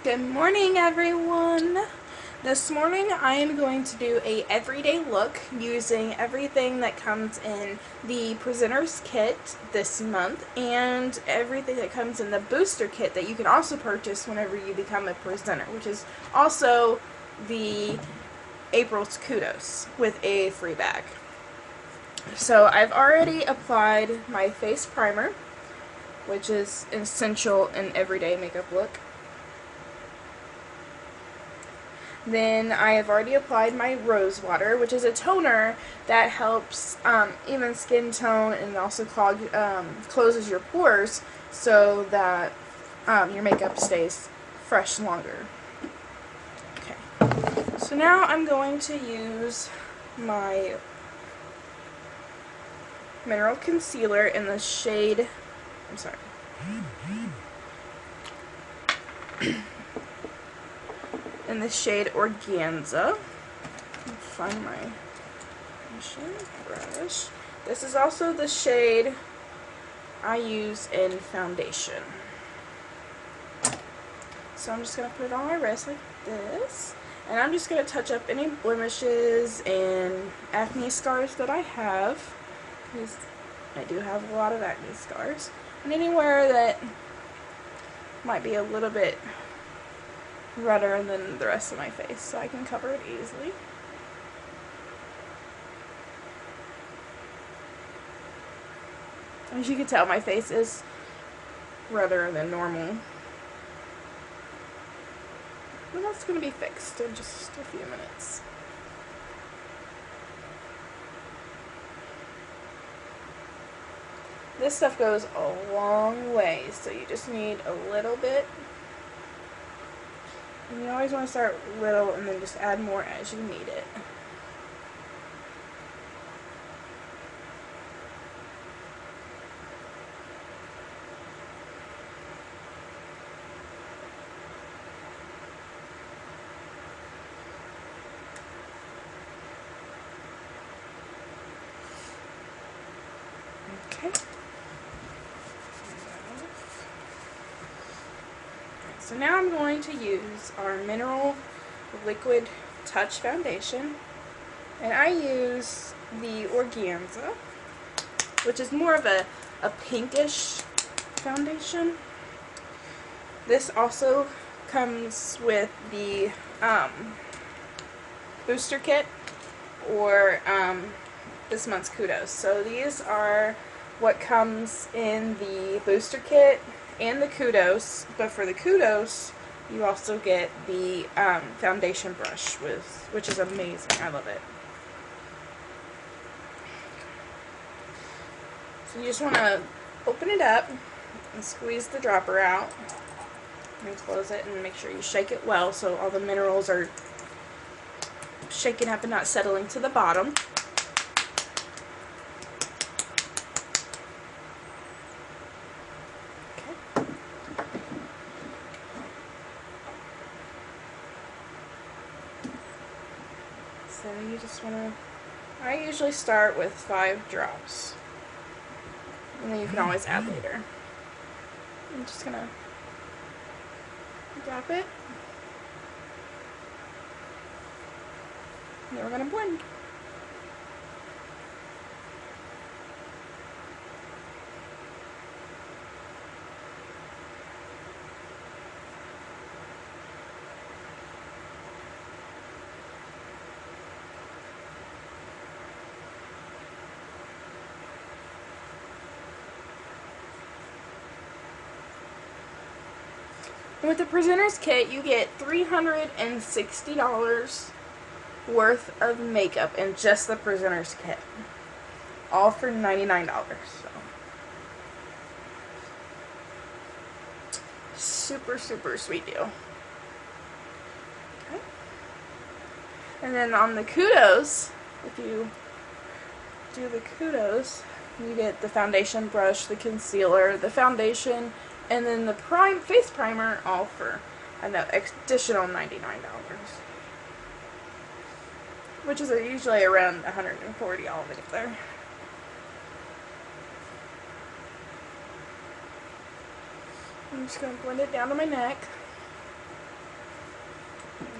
Good morning, everyone. This morning I am going to do a everyday look using everything that comes in the presenter's kit this month and everything that comes in the booster kit that you can also purchase whenever you become a presenter, which is also the April's Kudos with a free bag. So I've already applied my face primer, which is essential in everyday makeup look. Then I have already applied my rose water, which is a toner that helps even skin tone and also closes your pores so that your makeup stays fresh longer. Okay, so now I'm going to use my mineral concealer in the shade, in the shade Organza. Find my brush. This is also the shade I use in foundation. So I'm just going to put it on my wrist like this. And I'm just going to touch up any blemishes and acne scars that I have, because I do have a lot of acne scars. And anywhere that might be a little bit redder than the rest of my face, so I can cover it easily. As you can tell, my face is redder than normal. But that's going to be fixed in just a few minutes. This stuff goes a long way, so you just need a little bit. And you always want to start little and then just add more as you need it. Okay. So now I'm going to use our Mineral Liquid Touch Foundation, and I use the Organza, which is more of a pinkish foundation. This also comes with the booster kit or this month's Kudos. So these are what comes in the booster kit and the Kudos, but for the Kudos you also get the foundation brush, which is amazing. I love it. So you just want to open it up and squeeze the dropper out and close it, and make sure you shake it well so all the minerals are shaken up and not settling to the bottom. So you just want to, I usually start with 5 drops, and then you can always add later. I'm just going to drop it, and then we're going to blend. With the presenter's kit, you get $360 worth of makeup in just the presenter's kit, all for $99. So super sweet deal. Okay. And then on the Kudos, if you do the Kudos, you get the foundation brush, the concealer, the foundation, and then the face primer, all for an additional $99, which is usually around $140 all together. I'm just going to blend it down to my neck.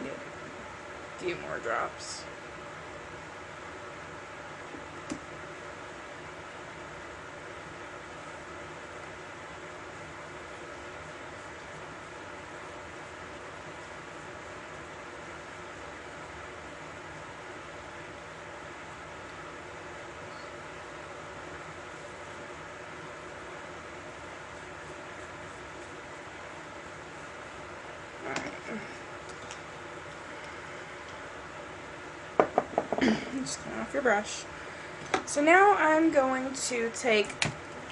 Get a few more drops. Just clean off your brush. So now I'm going to take,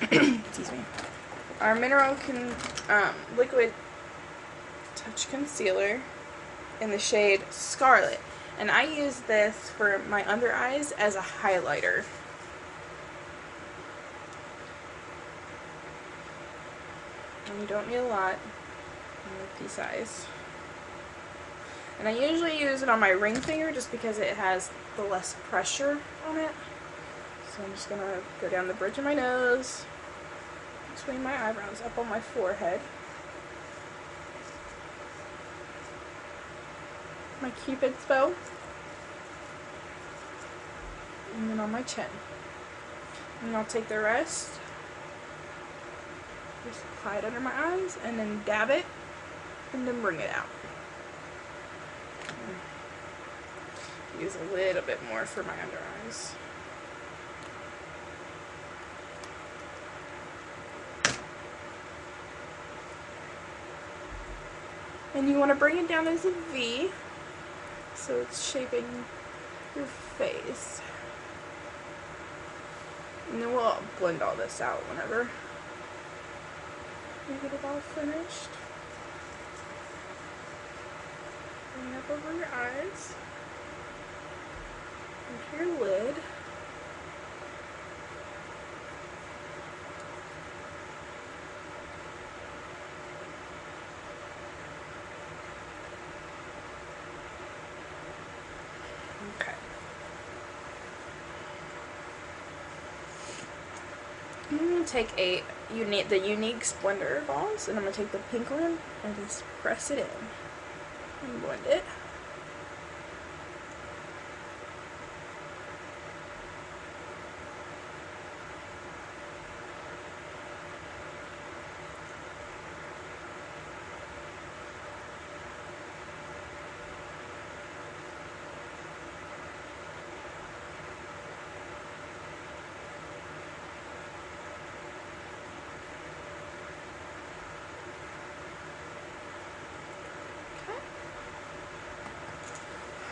excuse me, our Mineral Liquid Touch Concealer in the shade Scarlet. And I use this for my under eyes as a highlighter. And you don't need a lot. With these eyes. And I usually use it on my ring finger just because it has the less pressure on it. So I'm just going to go down the bridge of my nose, between my eyebrows, up on my forehead, my Cupid's bow, and then on my chin. And I'll take the rest, just apply it under my eyes, and then dab it, and then bring it out. Use a little bit more for my under eyes. And you want to bring it down as a V, so it's shaping your face. And then we'll blend all this out whenever we get it all finished. Bring it up over your eyes. Into your lid. Okay. I'm going to take the Younique Splendor balls, and I'm going to take the pink one and just press it in and blend it.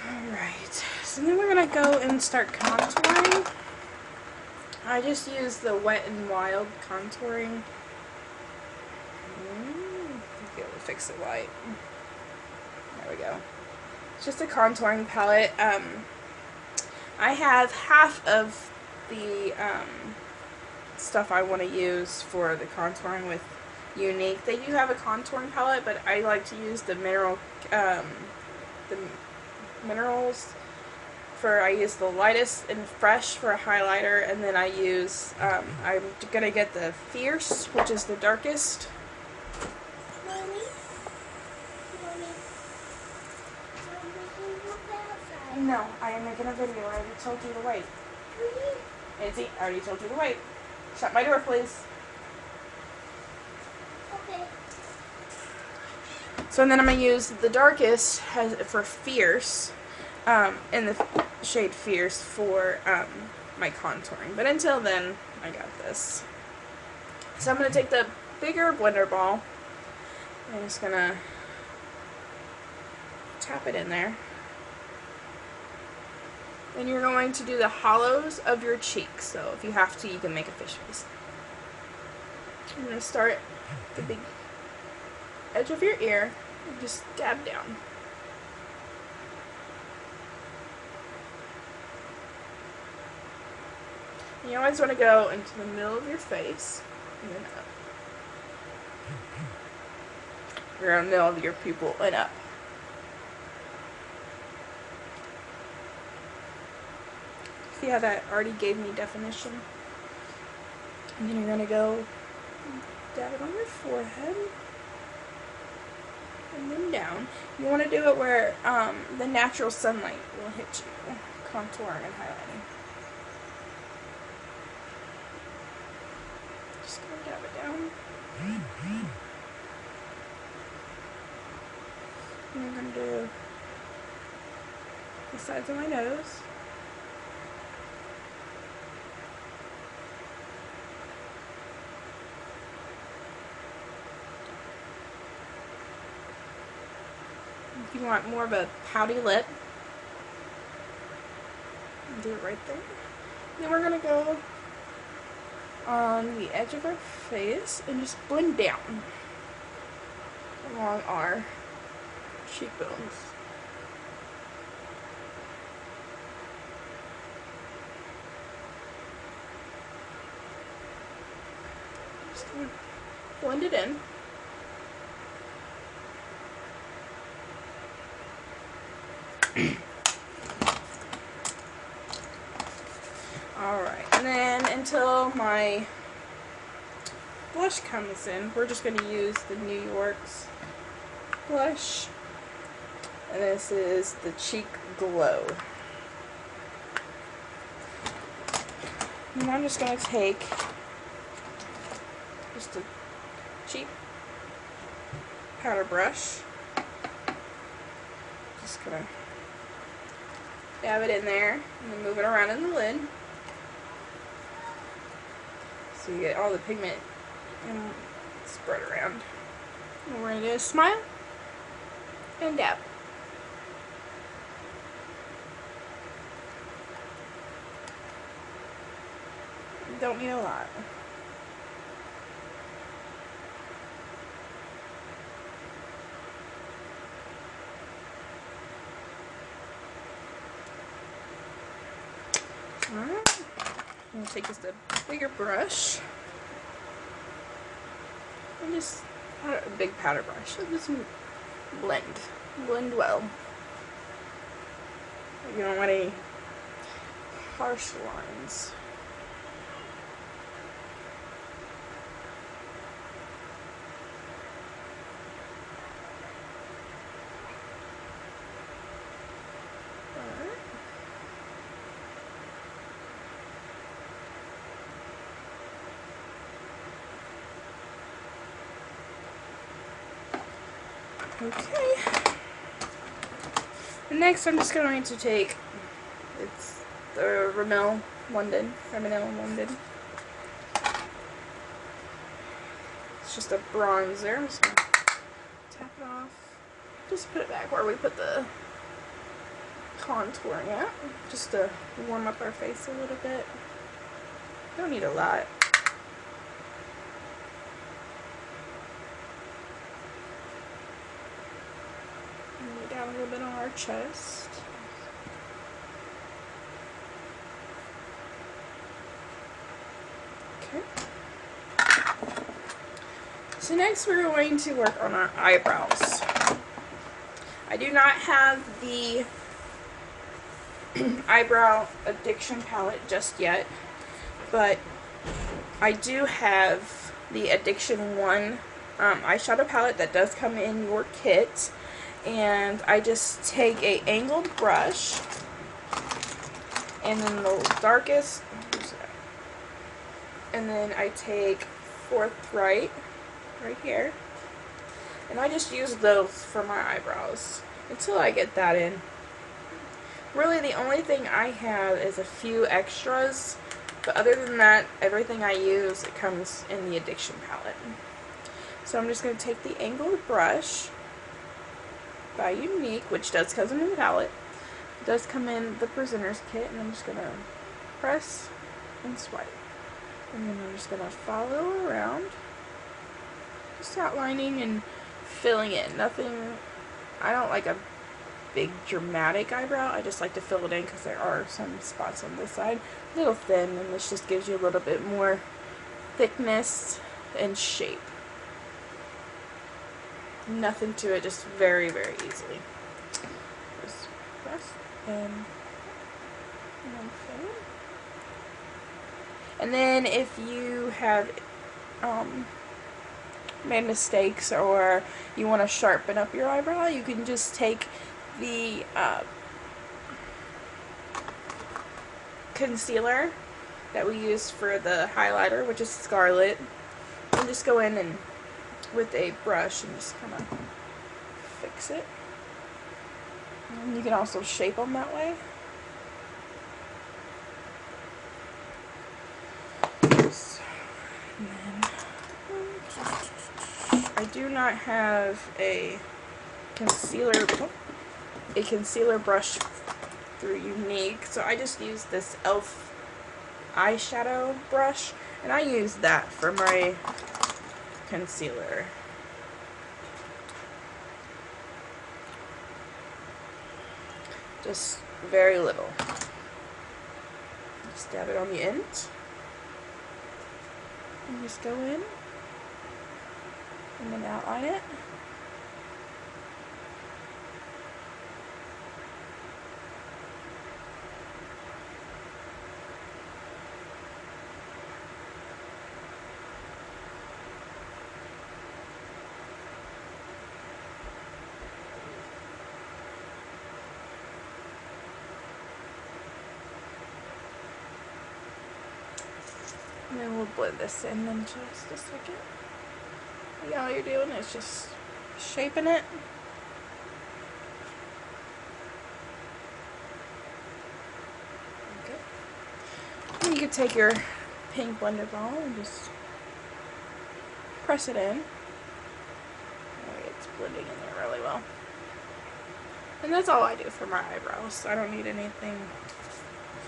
Alright, so then we're going to go and start contouring. I just use the Wet n Wild contouring. Be able to fix the light. There we go. It's just a contouring palette. I have half of the stuff I want to use for the contouring with Younique. They do have a contouring palette, but I like to use the minerals for, I use the lightest and fresh for a highlighter, and then I use, I'm gonna get the Fierce, which is the darkest. No, I am making a video. I already told you to wait. Nancy, I already told you to wait. Shut my door, please. Okay. So then I'm going to use the darkest for Fierce, in the shade Fierce for my contouring. But until then, I got this. So I'm going to take the bigger blender ball. I'm just going to tap it in there. Then you're going to do the hollows of your cheeks. So if you have to, you can make a fish face. I'm going to start at the big edge of your ear and just dab down. You always want to go into the middle of your face and then up. Around the middle of your pupil and up. See how that already gave me definition? And then you're going to go dab it on your forehead. And blending them down. You want to do it where the natural sunlight will hit you, contouring and highlighting. Just gonna dab it down. And I'm gonna do the sides of my nose. If you want more of a pouty lip, do it right there. Then we're gonna go on the edge of our face and just blend down along our cheekbones. Just gonna blend it in. Alright, and then until my blush comes in, we're just going to use the New York's blush. And this is the Cheek Glow. And I'm just going to take just a cheap powder brush. Just going to dab it in there and then move it around in the lid. So you get all the pigment and spread around. And we're going to do a smile and dab. Don't need a lot. Alright. I'm going to take just a bigger brush and just a big powder brush and just blend well. You don't want any harsh lines. Okay. And next I'm just going to take, it's the Rimmel London. It's just a bronzer. I'm just going to tap it off. Just put it back where we put the contouring at, just to warm up our face a little bit. Don't need a lot. Down a little bit on our chest. Okay. So next we're going to work on our eyebrows. I do not have the eyebrow addiction palette just yet, but I do have the Addiction 1 eyeshadow palette that does come in your kit. And I just take a angled brush and then the darkest, and then I take 4th right here, and I just use those for my eyebrows until I get that in. Really the only thing I have is a few extras, but other than that, everything I use, it comes in the Addiction palette. So I'm just going to take the angled brush by Younique, which does come in the palette. It does come in the Presenter's Kit, and I'm just going to press and swipe. And then I'm just going to follow around, just outlining and filling in. Nothing, I don't like a big dramatic eyebrow. I just like to fill it in because there are some spots on this side, a little thin, and this just gives you a little bit more thickness and shape. Nothing to it, just very, very easily. Just press and fill. And then if you have made mistakes or you want to sharpen up your eyebrow, you can just take the concealer that we use for the highlighter, which is Scarlet, and just go in and with a brush and just kind of fix it. And you can also shape them that way. I do not have a concealer brush through Younique, so I just use this e.l.f. eyeshadow brush, and I use that for my concealer. Just very little. Just dab it on the end. And just go in and then outline it. And then we'll blend this in just a second. All you're doing is just shaping it. Okay. And you can take your pink blender ball and just press it in. It's blending in there really well. And that's all I do for my eyebrows. I don't need anything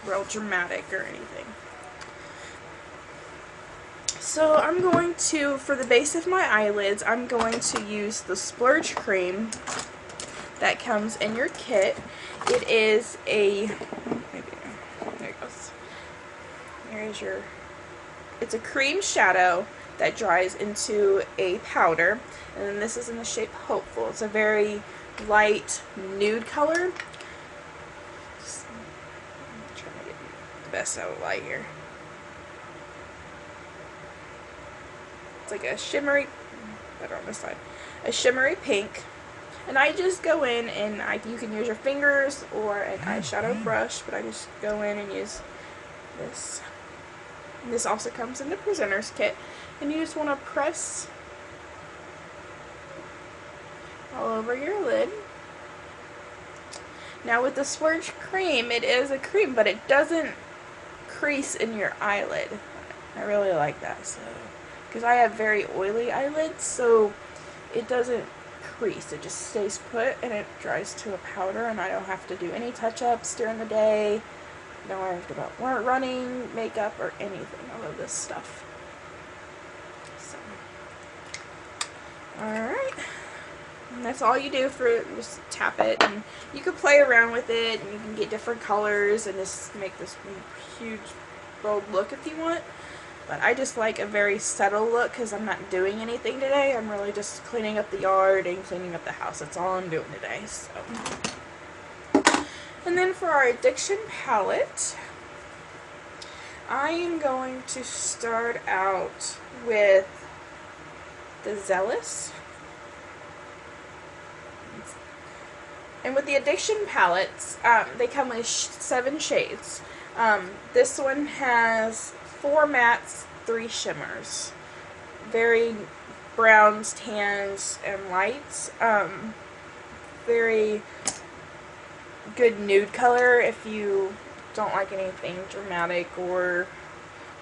real dramatic or anything. So I'm going to, for the base of my eyelids, I'm going to use the Splurge Cream that comes in your kit. It is a, there it goes. There's your, it's a cream shadow that dries into a powder. And then this is in the shape Hopeful. It's a very light nude color. Just, I'm trying to get the best out of light here. It's like a shimmery, better on this side, a shimmery pink. And I just go in and you can use your fingers or an eyeshadow brush, but I just go in and use this. And this also comes in the Presenter's Kit. And you just want to press all over your lid. Now with the Splurge Cream, it is a cream, but it doesn't crease in your eyelid. I really like that, so. Because I have very oily eyelids, so it doesn't crease. It just stays put and it dries to a powder, and I don't have to do any touch-ups during the day. I don't have to worry about running, makeup, or anything. I love this stuff. So, alright. And that's all you do for it. Just tap it, and you can play around with it, and you can get different colors and just make this huge, bold look if you want. But I just like a very subtle look because I'm not doing anything today. I'm really just cleaning up the yard and cleaning up the house. That's all I'm doing today. So. And then for our Addiction palette, I am going to start out with the Zealous. And with the Addiction palettes, they come with 7 shades. This one has 4 mattes, 3 shimmers. Very browns, tans, and lights. Very good nude color if you don't like anything dramatic or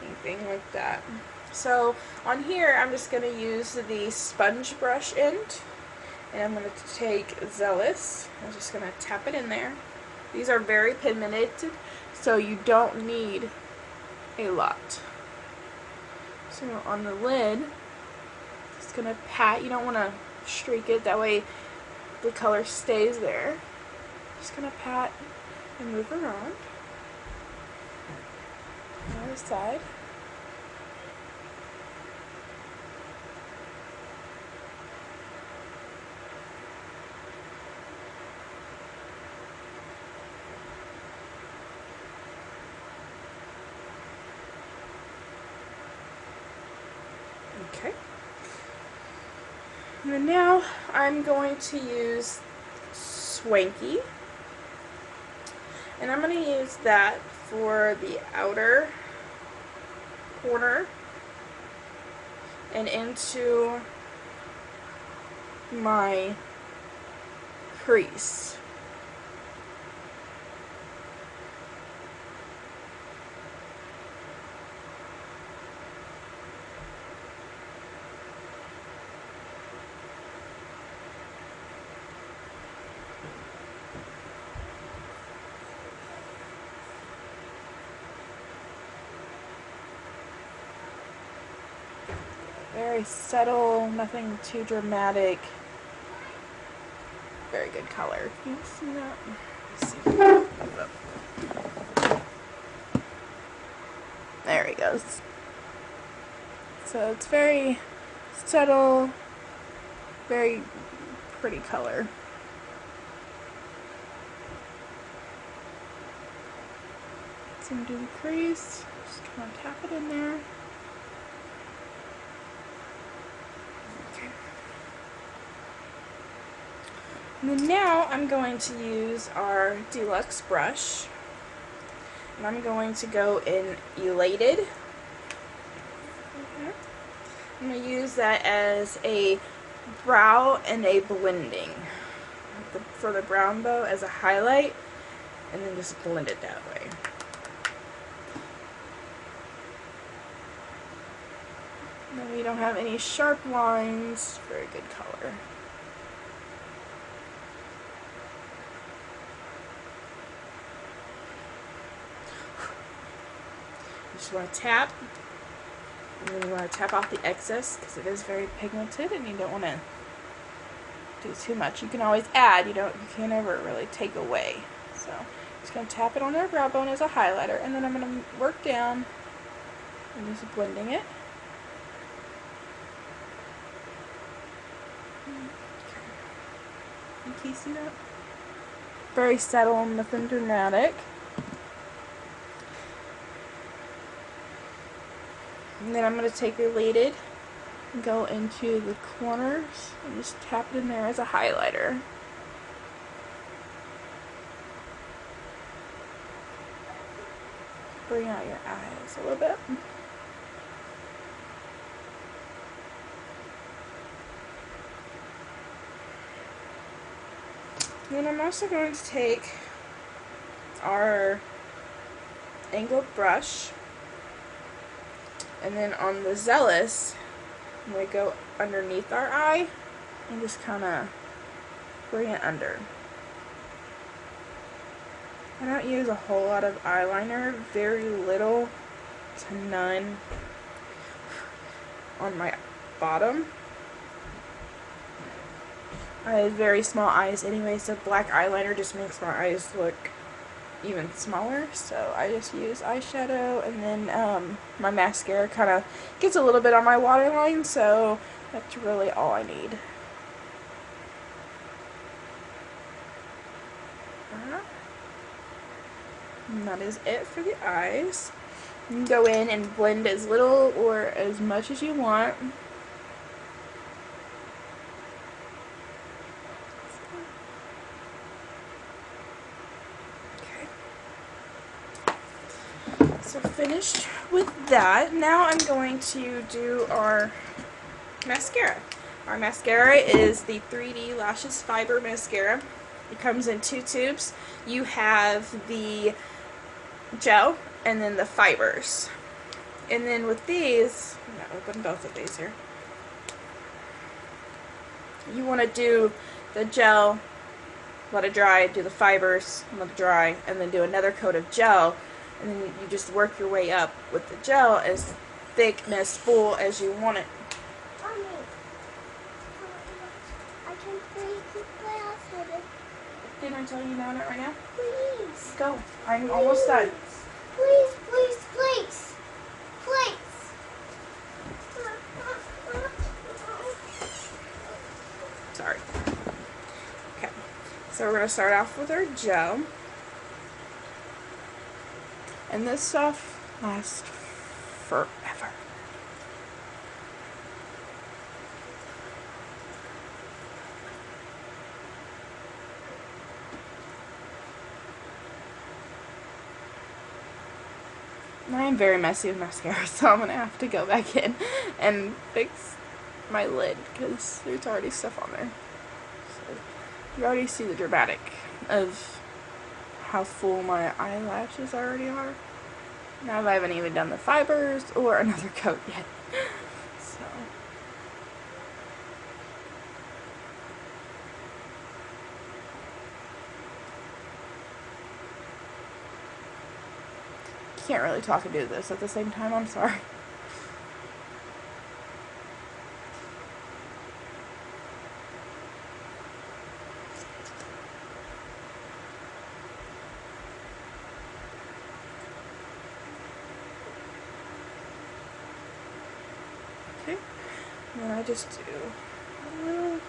anything like that. So on here, I'm just going to use the sponge brush end. And I'm going to take Zealous. I'm just going to tap it in there. These are very pigmented, so you don't need a lot. So on the lid, just going to pat. You don't want to streak it, that way the color stays there. Just going to pat and move around. The other side. Okay. And now I'm going to use Swanky. And I'm going to use that for the outer corner and into my crease. Very subtle, nothing too dramatic. Very good color. Can you see that? There he goes. So it's very subtle, very pretty color. So I'm gonna do the crease. Just kind of tap it in there. And then now I'm going to use our deluxe brush, and I'm going to go in Elated. I'm going to use that as a brow and a blending. For the brown bow as a highlight, and then just blend it that way. And then we don't have any sharp lines. Very good color. You just want to tap, and then you want to tap off the excess because it is very pigmented, and you don't want to do too much. You can always add. You can't ever really take away. So I'm just going to tap it on their brow bone as a highlighter, and then I'm going to work down and just blending it. Can you see that? Very subtle, nothing dramatic. And then I'm going to take Elated and go into the corners and just tap it in there as a highlighter. Bring out your eyes a little bit. And then I'm also going to take our angled brush, and then on the Zealous, I'm going to go underneath our eye and just kind of bring it under. I don't use a whole lot of eyeliner, very little to none on my bottom. I have very small eyes anyway, so black eyeliner just makes my eyes look even smaller. So I just use eyeshadow, and then my mascara kind of gets a little bit on my waterline, so that's really all I need. And that is it for the eyes. You can go in and blend as little or as much as you want. So finished with that. Now I'm going to do our mascara. Our mascara is the 3D Lashes Fiber Mascara. It comes in 2 tubes. You have the gel and then the fibers. And then with these, I'm going to open both of these here. You want to do the gel, let it dry, do the fibers, let it dry, and then do another coat of gel. And then you just work your way up with the gel as thick and as full as you want it. Mommy, I can please keep glasses. Can I tell you about it right now? Please. Go. I'm almost done. Please, please, please. Please. Sorry. Okay. So we're going to start off with our gel. And this stuff lasts forever. I am very messy with mascara, so I'm going to have to go back in and fix my lid because there's already stuff on there. So you already see the dramatic of how full my eyelashes already are. Now I haven't even done the fibers or another coat yet. So can't really talk and do this at the same time, I'm sorry. Okay, and then I just do a little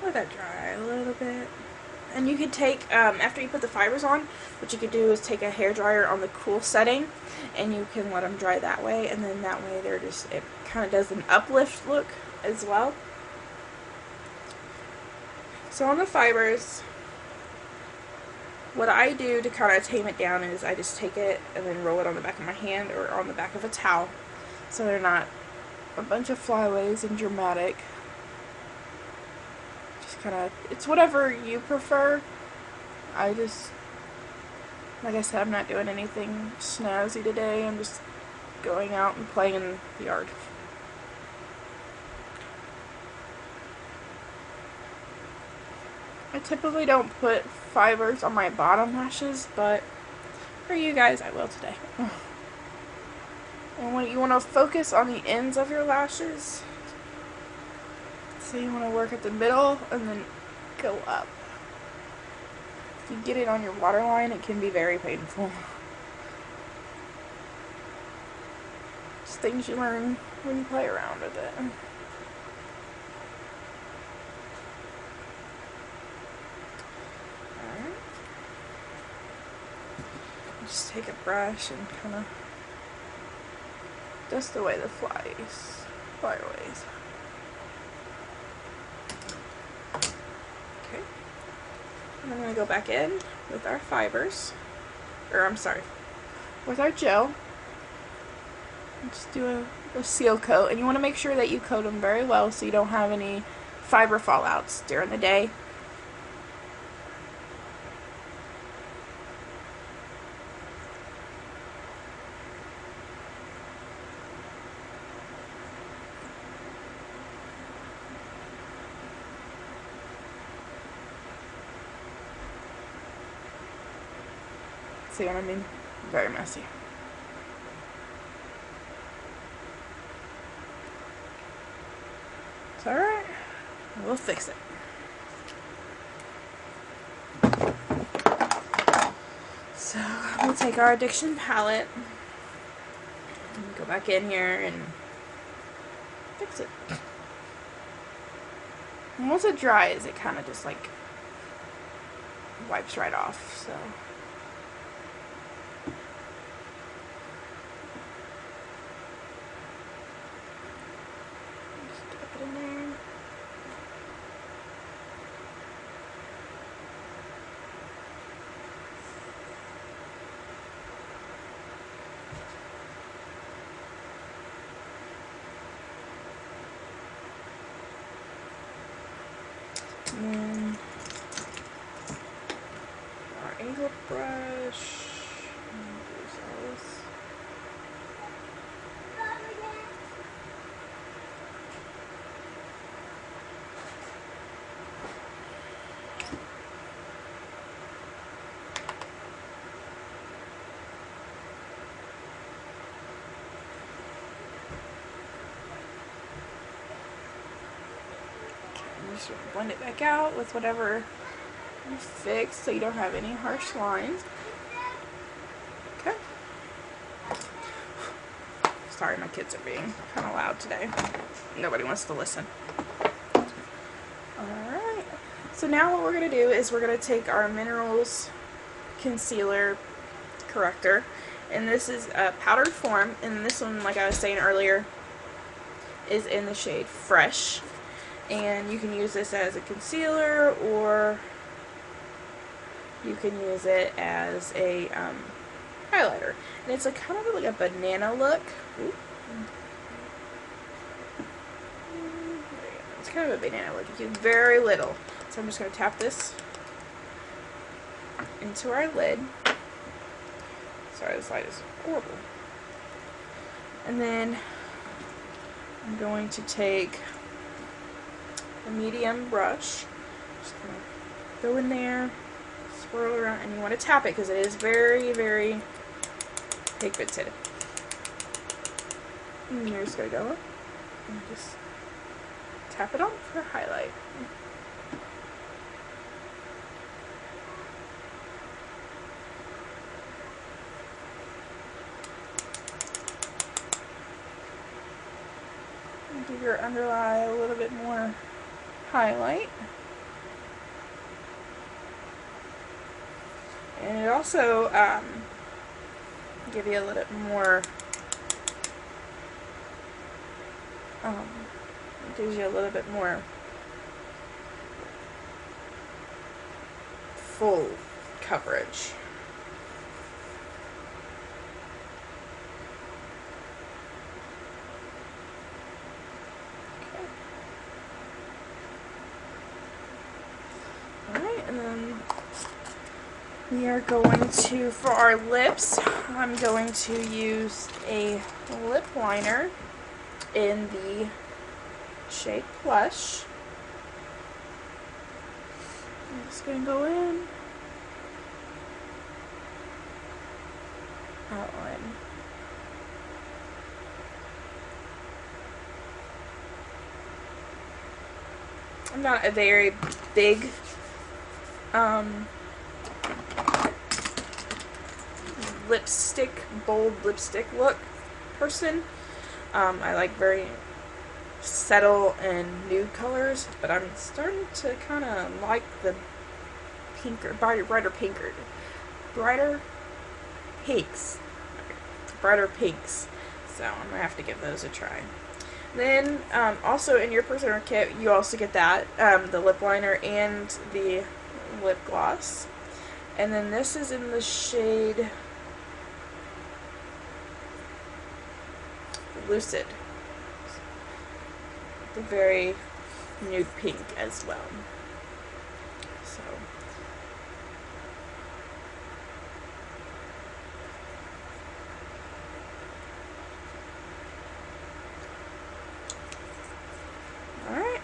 let that dry a little bit. And you could take, after you put the fibers on, what you could do is take a hairdryer on the cool setting, and you can let them dry that way, and then that way they're just, it kind of does an uplift look as well. So on the fibers, what I do to kind of tame it down is I just take it and then roll it on the back of my hand or on the back of a towel, so they're not a bunch of flyaways and dramatic. It's whatever you prefer. I just, like I said, I'm not doing anything snazzy today. I'm just going out and playing in the yard. I typically don't put fibers on my bottom lashes, but for you guys, I will today. And when you want to focus on the ends of your lashes, so you want to work at the middle and then go up. If you get it on your waterline, it can be very painful. It's things you learn when you play around with it. Alright. Just take a brush and kind of dust away the flyaways. And I'm going to go back in with our fibers, with our gel. And just do a seal coat, and you want to make sure that you coat them very well so you don't have any fiber fallouts during the day. See what I mean? Very messy. It's alright. We'll fix it. So we'll take our addiction palette and go back in here and fix it. And once it dries, it kind of just like wipes right off. So. And our angle brush. Just blend it back out with whatever you fix so you don't have any harsh lines. Okay. Sorry, my kids are being kind of loud today. Nobody wants to listen. Alright, So now what we're going to do is we're going to take our Minerals Concealer Corrector, and this is a powdered form, and this one, like I was saying earlier, is in the shade Fresh, and you can use this as a concealer, or you can use it as a highlighter, and it's kind of like a banana look. Ooh. It's kind of a banana look. You do very little. So I'm just going to tap this into our lid. Sorry, this light is horrible. And then I'm going to take a medium brush. Just going to go in there, swirl around, and you want to tap it because it is very, very pigmented. And you're just going to go up and just tap it on for highlight. Give your undereye a little bit more highlight. And it also give you a little bit more, gives you a little bit more full coverage. And then we are going to, for our lips, I'm going to use a lip liner in the shade Plush. I'm just going to go in, outline. I'm not a very big bold lipstick look person. I like very subtle and nude colors, but I'm starting to kind of like the brighter pinks. So I'm gonna have to give those a try. Then also in your Prisoner kit, you also get that the lip liner and the lip gloss. And then this is in the shade Lucid. The very nude pink as well. So alright.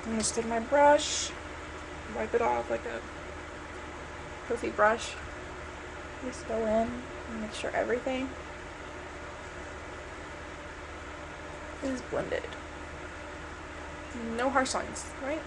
I'm gonna take my brush, wipe it off like a poofy brush. Just go in and make sure everything is blended. No harsh lines, right?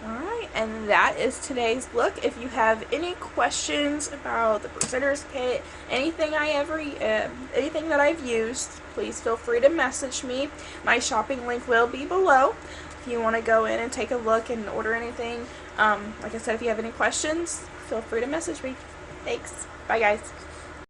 Alright, and that is today's look. If you have any questions about the Presenter's Kit, anything anything that I've used, please feel free to message me. My shopping link will be below if you want to go in and take a look and order anything. Like I said, if you have any questions, feel free to message me. Thanks. Bye, guys.